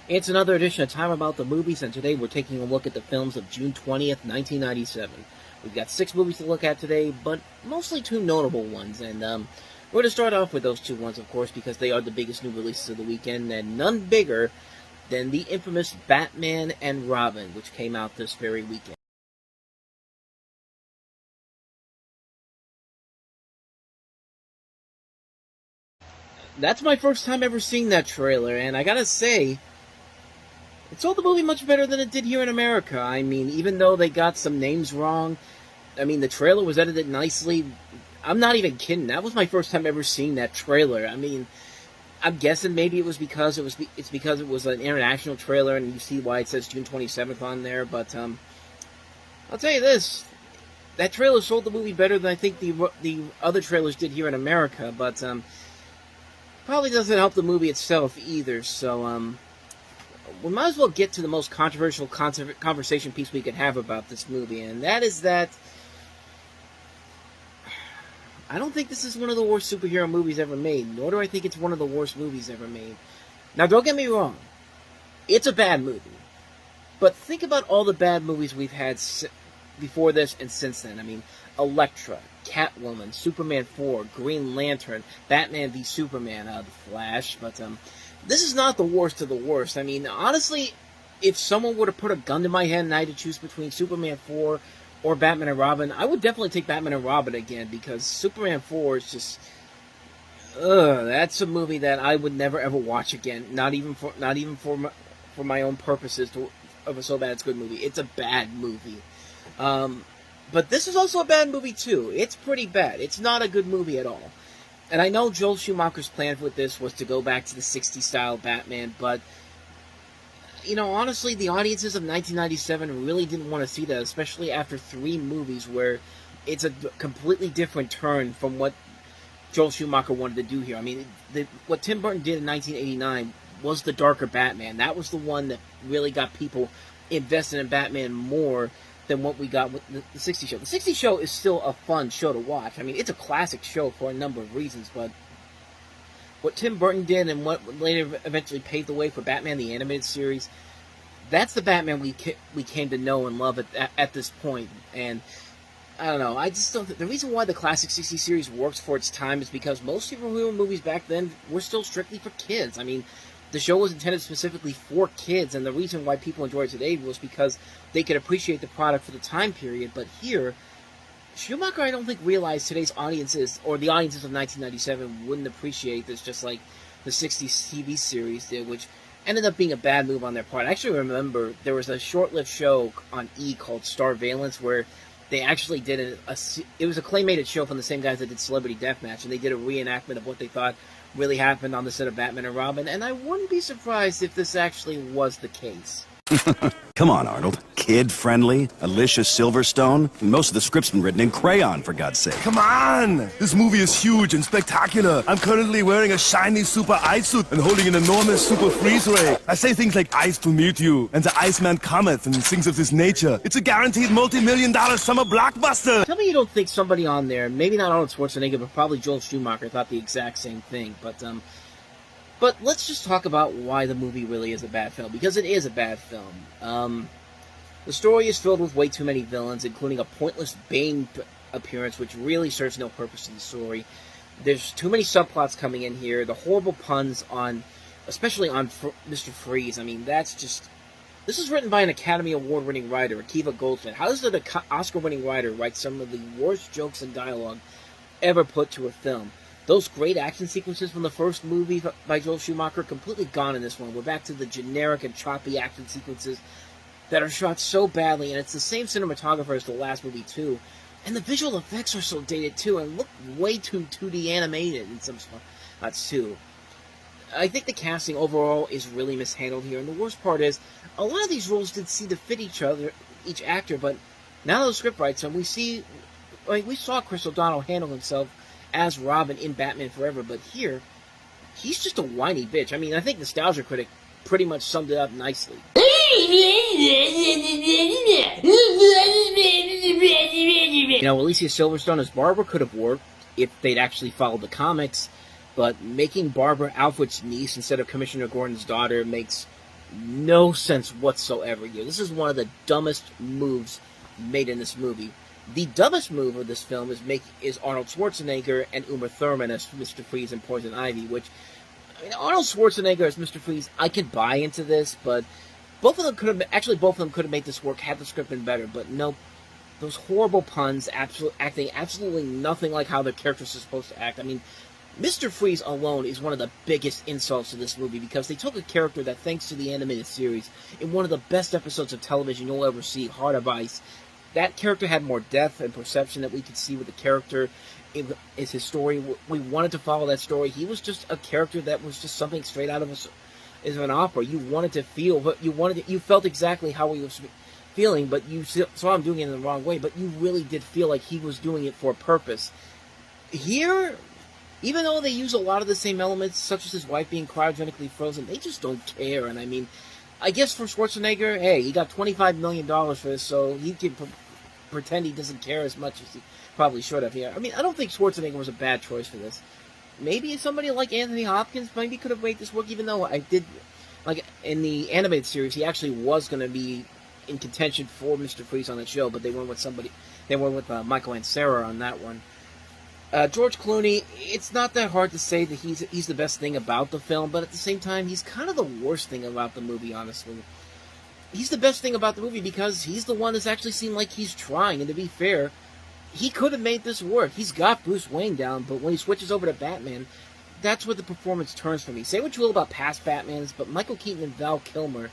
It's another edition of Time About the Movies, and today we're taking a look at the films of June 20th, 1997. We've got 6 movies to look at today, but mostly 2 notable ones, and we're going to start off with those 2 ones, of course, because they are the biggest new releases of the weekend, and none bigger than the infamous Batman and Robin, which came out this very weekend. That's my first time ever seeing that trailer, and I gotta say, it sold the movie much better than it did here in America. I mean, even though they got some names wrong, I mean, the trailer was edited nicely. I'm not even kidding. That was my first time ever seeing that trailer. I mean, I'm guessing maybe it was because it's because it was an international trailer, and you see why it says June 27th on there. But I'll tell you this: that trailer sold the movie better than I think the other trailers did here in America. But probably doesn't help the movie itself either. So we might as well get to the most controversial conversation piece we could have about this movie, and that is that I don't think this is one of the worst superhero movies ever made, nor do I think it's one of the worst movies ever made. Now, don't get me wrong. It's a bad movie. But think about all the bad movies we've had before this and since then. I mean, Elektra, Catwoman, Superman 4, Green Lantern, Batman v Superman, The Flash, but this is not the worst of the worst. I mean, honestly, if someone were to put a gun to my head and I had to choose between Superman 4 or Batman and Robin, I would definitely take Batman and Robin again, because Superman 4 is just, that's a movie that I would never ever watch again. Not even for my own purposes of a so bad it's a good movie. It's a bad movie. But this is also a bad movie too. It's pretty bad. It's not a good movie at all. And I know Joel Schumacher's plan with this was to go back to the 60s style Batman, but, you know, honestly, the audiences of 1997 really didn't want to see that, especially after 3 movies where it's a completely different turn from what Joel Schumacher wanted to do here. I mean, what Tim Burton did in 1989 was the darker Batman. That was the one that really got people invested in Batman more than what we got with the 60s show. The 60s show is still a fun show to watch. I mean, it's a classic show for a number of reasons, but what Tim Burton did and what later eventually paved the way for Batman the Animated Series, that's the Batman we came to know and love at this point. And I don't know, I just don't the reason why the classic 60s series works for its time is because most superhero movies back then were still strictly for kids. I mean, the show was intended specifically for kids, and the reason why people enjoy it today was because they could appreciate the product for the time period. But here, Schumacher, I don't think, realized today's audiences, or the audiences of 1997, wouldn't appreciate this just like the 60s TV series did, which ended up being a bad move on their part. I actually remember there was a short-lived show on E! Called Starvalence where they actually did it was a claymated show from the same guys that did Celebrity Deathmatch, and they did a reenactment of what they thought really happened on the set of Batman and Robin, and I wouldn't be surprised if this actually was the case. Come on, Arnold. Kid-friendly, Alicia Silverstone. Most of the script's been written in crayon, for God's sake. Come on! This movie is huge and spectacular. I'm currently wearing a shiny super ice suit and holding an enormous super freeze ray. I say things like ice to meet you, and the Iceman cometh and things of this nature. It's a guaranteed multi-million-dollar summer blockbuster! Tell me you don't think somebody on there, maybe not Arnold Schwarzenegger, but probably Joel Schumacher, thought the exact same thing. But let's just talk about why the movie really is a bad film, because it is a bad film. The story is filled with way too many villains, including a pointless Bane appearance, which really serves no purpose to the story. There's too many subplots coming in here. The horrible puns especially on Mr. Freeze. I mean, that's just... This is written by an Academy Award-winning writer, Akiva Goldsman. How does an Oscar-winning writer write some of the worst jokes and dialogue ever put to a film? Those great action sequences from the first movie by Joel Schumacher are completely gone in this one. We're back to the generic and choppy action sequences that are shot so badly, and it's the same cinematographer as the last movie, too. And the visual effects are so dated, too, and look way too 2D animated in some spots, too. I think the casting overall is really mishandled here, and the worst part is, a lot of these roles did seem to fit each actor, but now that the script writes them, we saw Chris O'Donnell handle himself as Robin in Batman Forever, but here, he's just a whiny bitch. I mean, I think Nostalgia Critic pretty much summed it up nicely. You know, Alicia Silverstone as Barbara could have worked if they'd actually followed the comics, but making Barbara Alfred's niece instead of Commissioner Gordon's daughter makes no sense whatsoever here. This is one of the dumbest moves made in this movie. The dumbest move of this film is Arnold Schwarzenegger and Uma Thurman as Mr. Freeze and Poison Ivy, which, I mean, Arnold Schwarzenegger as Mr. Freeze, I could buy into this, but both of them could have made this work had the script been better, but nope. Those horrible puns, acting absolutely nothing like how the characters are supposed to act. I mean, Mr. Freeze alone is one of the biggest insults to this movie, because they took a character that, thanks to the animated series, in one of the best episodes of television you'll ever see, Heart of Ice, that character had more depth and perception that we could see with the character. It is his story. We wanted to follow that story. He was just a character that was just something straight out of an opera. You wanted to feel, but you felt exactly how he was feeling, but you saw him doing it in the wrong way, but you really did feel like he was doing it for a purpose. Here, even though they use a lot of the same elements, such as his wife being cryogenically frozen, they just don't care. And I mean, I guess for Schwarzenegger, hey, he got $25 million for this, so he can pretend he doesn't care as much as he probably should have here. I mean, I don't think Schwarzenegger was a bad choice for this. Maybe somebody like Anthony Hopkins maybe could have made this work, even though I did, like, in the animated series, he actually was going to be in contention for Mr. Freeze on that show, but they went with Michael Ansara on that one. George Clooney, it's not that hard to say that he's the best thing about the film, but at the same time, he's kind of the worst thing about the movie, honestly. He's the best thing about the movie because he's the one that's actually seemed like he's trying, and to be fair, he could have made this work. He's got Bruce Wayne down, but when he switches over to Batman, that's where the performance turns for me. Say what you will about past Batmans, but Michael Keaton and Val Kilmer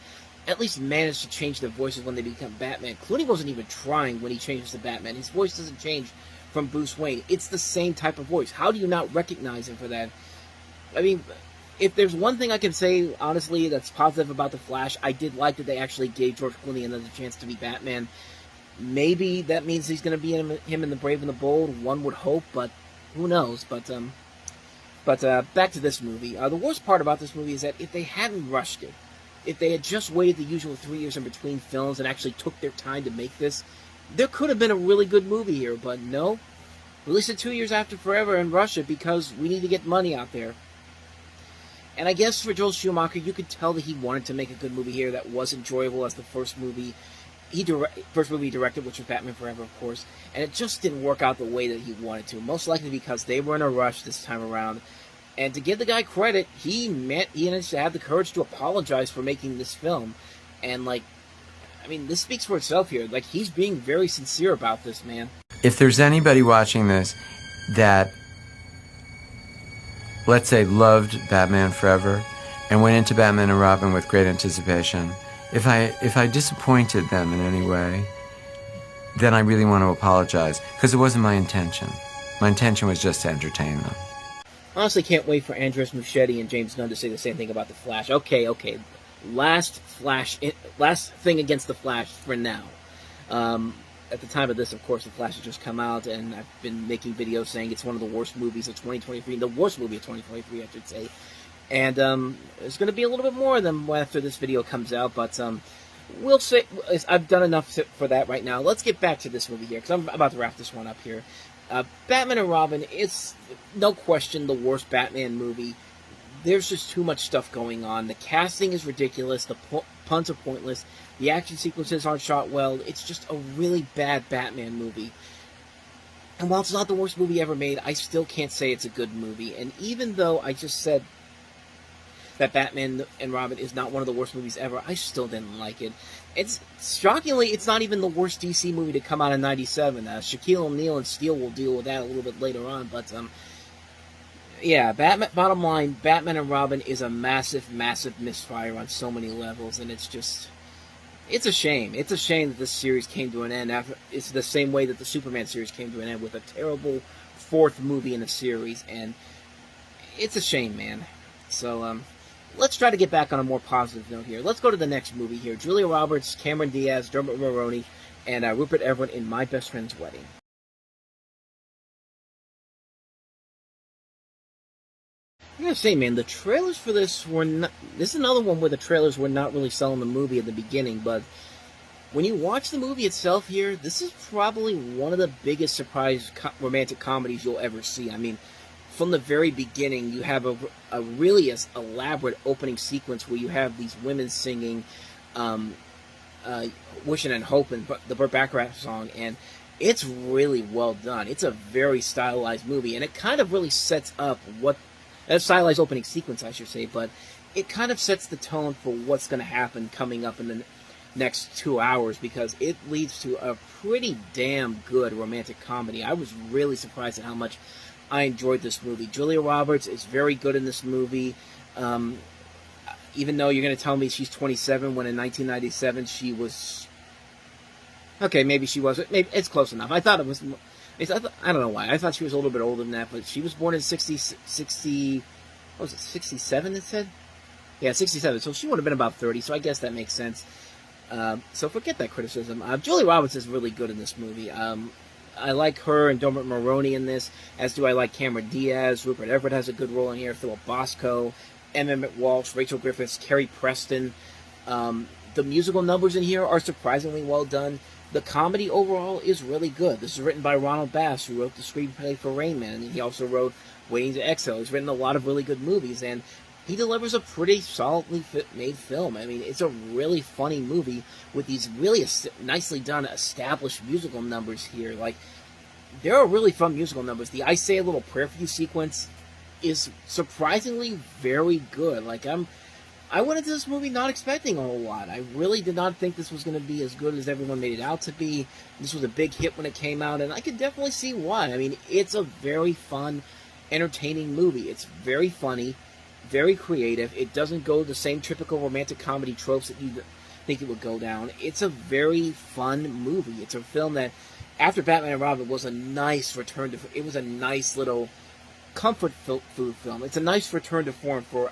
at least managed to change their voices when they become Batman. Clooney wasn't even trying when he changes to Batman. His voice doesn't change from Bruce Wayne. It's the same type of voice. How do you not recognize him for that? I mean, if there's one thing I can say, honestly, that's positive about The Flash, I did like that they actually gave George Clooney another chance to be Batman. Maybe that means he's going to be him in The Brave and the Bold, one would hope, but who knows. But back to this movie. The worst part about this movie is that if they hadn't rushed it, if they had just waited the usual 3 years in between films and actually took their time to make this, there could have been a really good movie here, but no. Release it 2 years after Forever and rush it because we need to get money out there. And I guess for Joel Schumacher, you could tell that he wanted to make a good movie here that was enjoyable as the first movie he directed, which was Batman Forever, of course, and it just didn't work out the way that he wanted to, most likely because they were in a rush this time around. And to give the guy credit, he managed to have the courage to apologize for making this film. And, like, I mean, this speaks for itself here. Like, he's being very sincere about this, man. If there's anybody watching this that, let's say, loved Batman Forever and went into Batman and Robin with great anticipation, if I disappointed them in any way, then I really want to apologize, because it wasn't my intention. My intention was just to entertain them. Honestly, can't wait for Andres Muschietti and James Gunn to say the same thing about The Flash. Okay. Last thing against The Flash for now. At the time of this, of course, The Flash has just come out, and I've been making videos saying it's one of the worst movies of 2023. The worst movie of 2023, I should say. And there's going to be a little bit more of them after this video comes out, but we'll say I've done enough for that right now. Let's get back to this movie here, because I'm about to wrap this one up here. Batman and Robin, it's no question the worst Batman movie. There's just too much stuff going on. The casting is ridiculous. The puns are pointless. The action sequences aren't shot well. It's just a really bad Batman movie. And while it's not the worst movie ever made, I still can't say it's a good movie. And even though I just said that Batman and Robin is not one of the worst movies ever, I still didn't like it. It's shockingly, it's not even the worst DC movie to come out in '97. Shaquille O'Neal and Steel will deal with that a little bit later on, but yeah, bottom line, Batman and Robin is a massive, massive misfire on so many levels, and it's a shame. It's a shame that this series came to an end. It's the same way that the Superman series came to an end, with a terrible fourth movie in the series, and it's a shame, man. So, let's try to get back on a more positive note here. Let's go to the next movie here. Julia Roberts, Cameron Diaz, Dermot Mulroney, and Rupert Everett in My Best Friend's Wedding. I gotta say, man, the trailers for this were not... This is another one where the trailers were not really selling the movie at the beginning, but when you watch the movie itself here, this is probably one of the biggest surprise romantic comedies you'll ever see. I mean, from the very beginning, you have a really elaborate opening sequence where you have these women singing Wishing and Hoping, the Burt Bacharach song, and it's really well done. It's a very stylized movie, and it kind of really sets up a stylized opening sequence, I should say, but it kind of sets the tone for what's going to happen coming up in the next 2 hours, because it leads to a pretty damn good romantic comedy. I was really surprised at how much I enjoyed this movie. Julia Roberts is very good in this movie. Even though you're going to tell me she's 27, when in 1997 she was... Okay, maybe she wasn't. Maybe it's close enough. I thought it was... I don't know why. I thought she was a little bit older than that, but she was born in 60... What was it, 67 it said? Yeah, 67. So she would have been about 30, so I guess that makes sense. So forget that criticism. Julia Roberts is really good in this movie. I like her and Dermot Mulroney in this, as do I like Cameron Diaz. Rupert Everett has a good role in here. Philip Bosco, Emmett Walsh, Rachel Griffiths, Kerry Preston. The musical numbers in here are surprisingly well done. The comedy overall is really good. This is written by Ronald Bass, who wrote the screenplay for Rain Man, and he also wrote Waiting to Exhale. He's written a lot of really good movies, and he delivers a pretty solidly made film. I mean, it's a really funny movie with these really nicely done established musical numbers here. Like, there are really fun musical numbers. The I Say a Little Prayer for You sequence is surprisingly very good. Like, I went into this movie not expecting a whole lot. I really did not think this was going to be as good as everyone made it out to be. This was a big hit when it came out, and I could definitely see why. I mean, it's a very fun, entertaining movie. It's very funny, very creative. It doesn't go the same typical romantic comedy tropes that you think it would go down. It's a very fun movie. It's a film that, after Batman and Robin, was a nice return to... It was a nice little comfort food film. It's a nice return to form for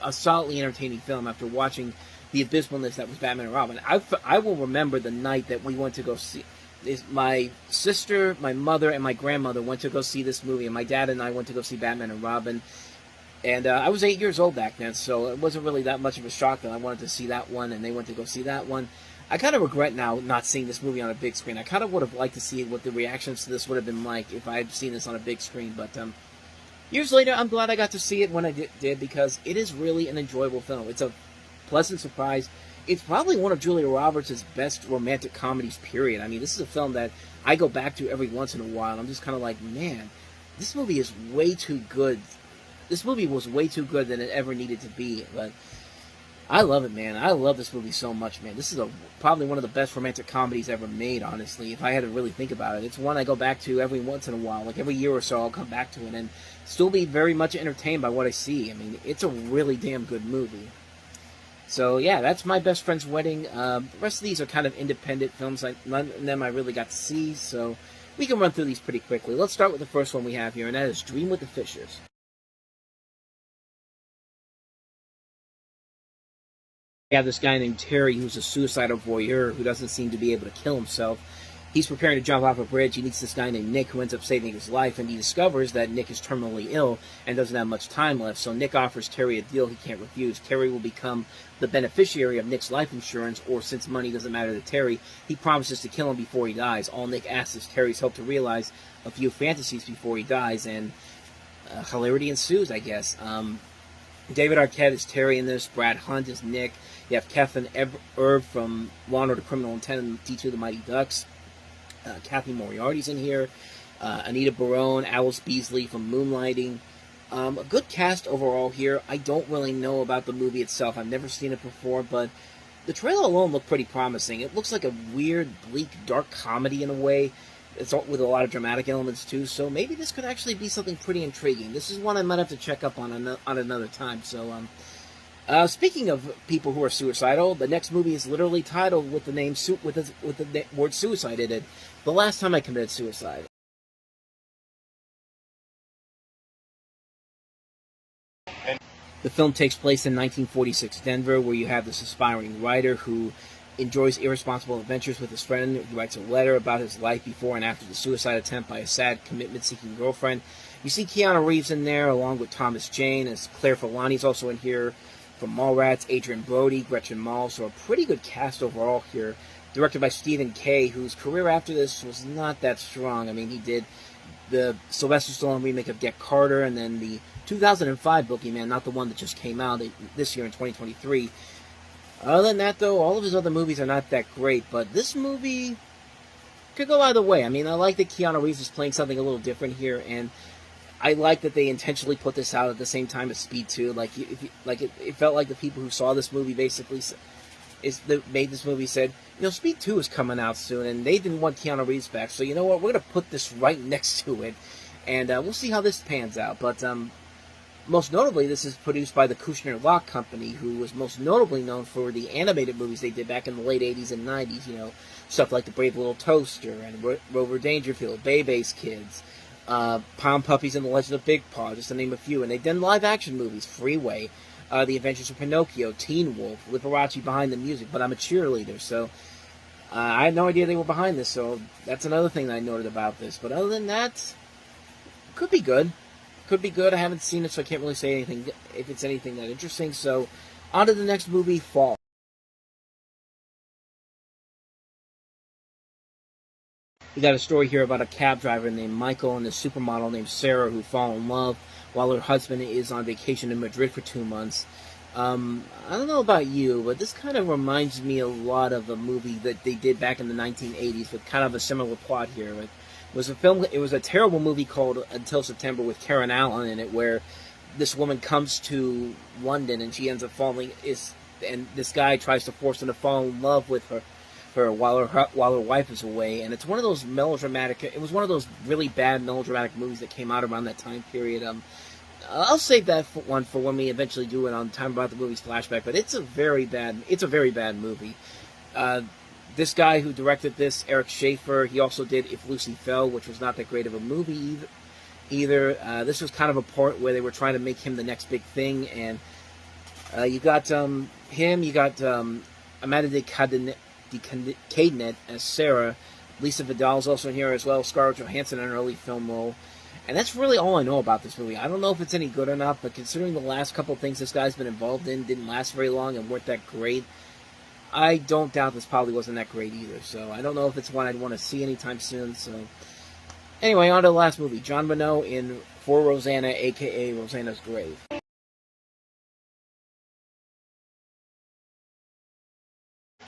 a solidly entertaining film after watching the abysmalness that was Batman and Robin. I will remember the night that we went to go see... My sister, my mother, and my grandmother went to go see this movie, and my dad and I went to go see Batman and Robin. And I was 8 years old back then, so it wasn't really that much of a shock that I wanted to see that one, and they went to go see that one. I kind of regret now not seeing this movie on a big screen. I kind of would have liked to see what the reactions to this would have been like if I had seen this on a big screen, but years later, I'm glad I got to see it when I did, because it is really an enjoyable film. It's a pleasant surprise. It's probably one of Julia Roberts' best romantic comedies, period. I mean, this is a film that I go back to every once in a while, and I'm just kind of like, man, this movie is way too good. This movie was way too good than it ever needed to be, but I love it, man. I love this movie so much, man. This is probably one of the best romantic comedies ever made, honestly, if I had to really think about it. It's one I go back to every once in a while. Like, every year or so, I'll come back to it and still be very much entertained by what I see. I mean, it's a really damn good movie. So, yeah, that's My Best Friend's Wedding. The rest of these are kind of independent films. None of them I really got to see, so we can run through these pretty quickly. Let's start with the first one we have here, and that is Dream with the Fishers. We have this guy named Terry who's a suicidal voyeur who doesn't seem to be able to kill himself. He's preparing to jump off a bridge. He meets this guy named Nick who ends up saving his life, and he discovers that Nick is terminally ill and doesn't have much time left, so Nick offers Terry a deal he can't refuse. Terry will become the beneficiary of Nick's life insurance, or since money doesn't matter to Terry, he promises to kill him before he dies. All Nick asks is Terry's help to realize a few fantasies before he dies, and hilarity ensues, I guess. David Arquette is Terry in this. Brad Hunt is Nick. You have Kevin Erb from Law & Order Criminal Intent and D2 The Mighty Ducks. Kathy Moriarty's in here. Anita Barone, Alice Beasley from Moonlighting. A good cast overall here. I don't really know about the movie itself. I've never seen it before, but the trailer alone looked pretty promising. It looks like a weird, bleak, dark comedy in a way. It's with a lot of dramatic elements too, so maybe this could actually be something pretty intriguing. This is one I might have to check up on another time. So, speaking of people who are suicidal, the next movie is literally titled with the name with the word suicide in it. The Last Time I Committed Suicide. The film takes place in 1946 Denver, where you have this aspiring writer who enjoys irresponsible adventures with his friend. He writes a letter about his life before and after the suicide attempt by a sad, commitment-seeking girlfriend. You see Keanu Reeves in there, along with Thomas Jane, as Claire Filani's also in here. From Mallrats, Adrian Brody, Gretchen Mol, so a pretty good cast overall here. Directed by Stephen Kay, whose career after this was not that strong. I mean, he did the Sylvester Stallone remake of Get Carter, and then the 2005 Boogeyman, not the one that just came out this year in 2023. Other than that, though, all of his other movies are not that great, but this movie could go either way. I mean, I like that Keanu Reeves is playing something a little different here, and I like that they intentionally put this out at the same time as Speed 2. It felt like the people who saw this movie basically made this movie said, Speed 2 is coming out soon, and they didn't want Keanu Reeves back, so you know what, we're going to put this right next to it, and we'll see how this pans out. But most notably, this is produced by the Kushner-Locke Company, who was most notably known for the animated movies they did back in the late 80s and 90s, stuff like The Brave Little Toaster, and Rover Dangerfield, Bebe's Kids, Palm Puppies and The Legend of Big Paw, just to name a few. And they've done live-action movies, Freeway, The Adventures of Pinocchio, Teen Wolf, Liberace behind the music, but I'm a cheerleader, so I had no idea they were behind this, so that's another thing that I noted about this. But other than that, could be good. Could be good. I haven't seen it, so I can't really say anything if it's anything that interesting. So, on to the next movie, Fall. We got a story here about a cab driver named Michael and a supermodel named Sarah who fall in love while her husband is on vacation in Madrid for 2 months. I don't know about you, but this kind of reminds me a lot of a movie that they did back in the 1980s with kind of a similar plot here. It was a terrible movie called Until September with Karen Allen in it, where this woman comes to London and she ends up and this guy tries to force her to fall in love with her while her wife is away, and it's one of those melodramatic. It was one of those really bad melodramatic movies that came out around that time period. I'll save that one for when we eventually do it on Time About the Movies Flashback. But it's a very bad movie. This guy who directed this, Eric Schaefer, he also did If Lucy Fell, which was not that great of a movie either. This was kind of a part where they were trying to make him the next big thing, and you got him, you got Amanda de Cadenet as Sarah. Lisa Vidal's also in here as well. Scarlett Johansson in an early film role. And that's really all I know about this movie. I don't know if it's any good or not, but considering the last couple of things this guy's been involved in didn't last very long and weren't that great, I don't doubt this probably wasn't that great either. So I don't know if it's one I'd want to see anytime soon. So anyway, on to the last movie. John Renault in For Rosanna, a.k.a. Rosanna's Grave.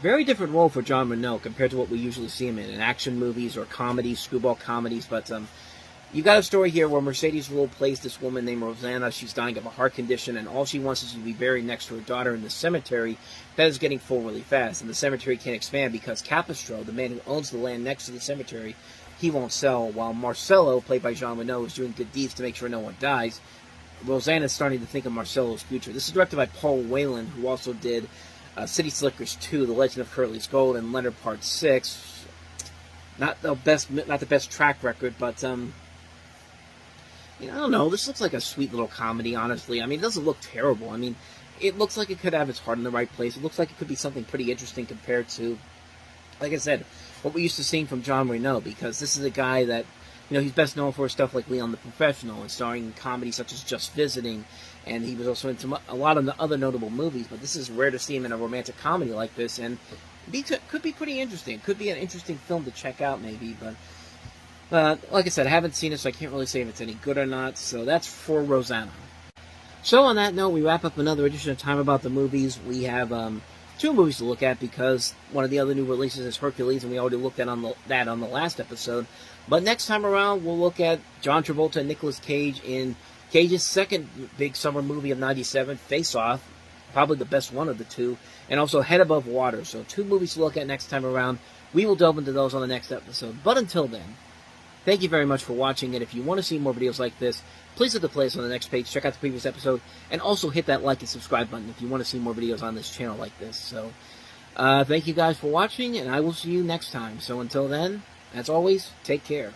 Very different role for John Renault compared to what we usually see him in action movies or comedies, screwball comedies, but you got a story here where Mercedes Ruehl plays this woman named Rosanna. She's dying of a heart condition, and all she wants is to be buried next to her daughter in the cemetery that is getting full really fast. And the cemetery can't expand because Capistro, the man who owns the land next to the cemetery, he won't sell, while Marcello, played by Jean Renault, is doing good deeds to make sure no one dies. Rosanna's starting to think of Marcello's future. This is directed by Paul Whelan, who also did City Slickers 2, The Legend of Curly's Gold, and Leonard Part 6. Not the best track record, but I don't know. This looks like a sweet little comedy, honestly. I mean, it doesn't look terrible. I mean, it looks like it could have its heart in the right place. It looks like it could be something pretty interesting compared to, like I said, what we used to seeing from John Renault, because this is a guy that, he's best known for stuff like Leon the Professional and starring in comedies such as Just Visiting, and he was also into a lot of the other notable movies, but this is rare to see him in a romantic comedy like this, and could be pretty interesting. It could be an interesting film to check out, maybe, but like I said, I haven't seen it, so I can't really say if it's any good or not, so that's For Rosanna. So on that note, we wrap up another edition of Time About the Movies. We have 2 movies to look at because one of the other new releases is Hercules, and we already looked at that on the last episode. But next time around, we'll look at John Travolta and Nicolas Cage in Cage's second big summer movie of '97, Face Off, probably the best one of the two, and also Head Above Water. So 2 movies to look at next time around. We will delve into those on the next episode. But until then, thank you very much for watching, and if you want to see more videos like this, please hit the playlist on the next page, check out the previous episode, and also hit that like and subscribe button if you want to see more videos on this channel like this. So, thank you guys for watching, and I will see you next time. So until then, as always, take care.